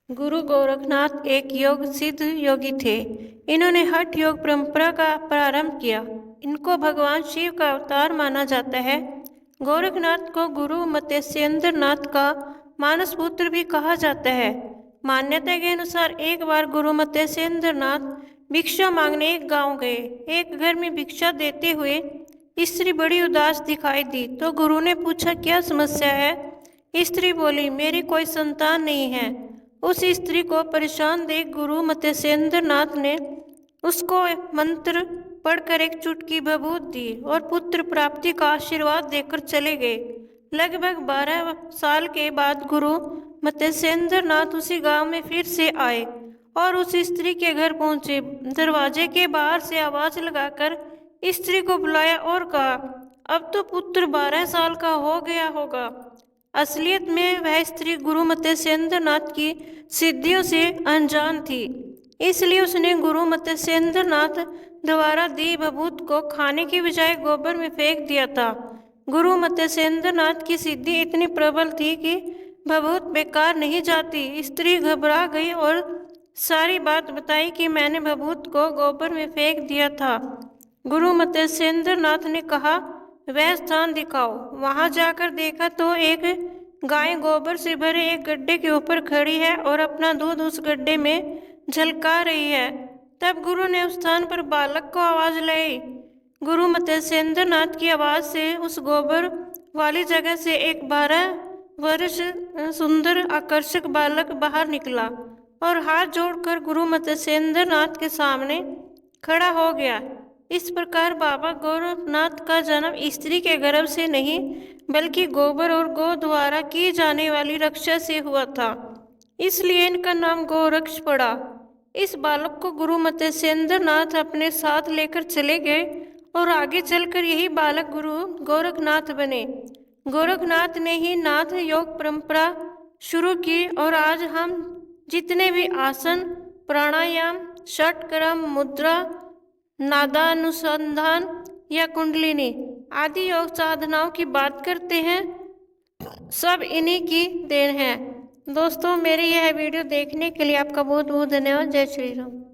गुरु गोरखनाथ एक योग सिद्ध योगी थे। इन्होंने हठ योग परंपरा का प्रारंभ किया। इनको भगवान शिव का अवतार माना जाता है। गोरखनाथ को गुरु मत्स्येंद्र नाथ का मानस पुत्र भी कहा जाता है। मान्यता के अनुसार एक बार गुरु मत्स्येंद्र नाथ भिक्षा मांगने एक गांव गए। एक घर में भिक्षा देते हुए स्त्री बड़ी उदास दिखाई दी तो गुरु ने पूछा, क्या समस्या है? स्त्री बोली, मेरी कोई संतान नहीं है। उस स्त्री को परेशान देख गुरु मत्स्येंद्र नाथ ने उसको मंत्र पढ़कर एक चुटकी भभूत दी और पुत्र प्राप्ति का आशीर्वाद देकर चले गए। लगभग 12 साल के बाद गुरु मत्स्येंद्र नाथ उसी गांव में फिर से आए और उस स्त्री के घर पहुंचे। दरवाजे के बाहर से आवाज लगाकर स्त्री को बुलाया और कहा, अब तो पुत्र 12 साल का हो गया होगा। असलियत में वह स्त्री गुरु मत्स्येंद्र नाथ की सिद्धियों से अनजान थी, इसलिए उसने गुरु मत्स्येंद्र नाथ द्वारा दी भभूत को खाने की बजाय गोबर में फेंक दिया था। गुरु मत्स्येंद्र नाथ की सिद्धि इतनी प्रबल थी कि भभूत बेकार नहीं जाती। स्त्री घबरा गई और सारी बात बताई कि मैंने भभूत को गोबर में फेंक दिया था। गुरु मत्स्येंद्र नाथ ने कहा, वह स्थान दिखाओ। वहां जाकर देखा तो एक गाय गोबर से भरे एक गड्ढे के ऊपर खड़ी है और अपना दूध उस गड्ढे में झलका रही है। तब गुरु ने उस स्थान पर बालक को आवाज लाई। गुरु मत्स्येंद्र नाथ की आवाज से उस गोबर वाली जगह से एक 12 वर्ष सुंदर आकर्षक बालक बाहर निकला और हाथ जोड़कर गुरु मत्स्येंद्र नाथ के सामने खड़ा हो गया। इस प्रकार बाबा गोरखनाथ का जन्म स्त्री के गर्भ से नहीं बल्कि गोबर और गौ द्वारा की जाने वाली रक्षा से हुआ था, इसलिए इनका नाम गोरक्ष पड़ा। इस बालक को गुरु मत्स्येंद्र नाथ अपने साथ लेकर चले गए और आगे चलकर यही बालक गुरु गोरखनाथ बने। गोरखनाथ ने ही नाथ योग परंपरा शुरू की और आज हम जितने भी आसन, प्राणायाम, षटक्रम, मुद्रा, नादानुसंधान या कुंडलिनी आदि योग साधनाओं की बात करते हैं, सब इन्हीं की देन है। दोस्तों, मेरी यह वीडियो देखने के लिए आपका बहुत बहुत धन्यवाद। जय श्री राम।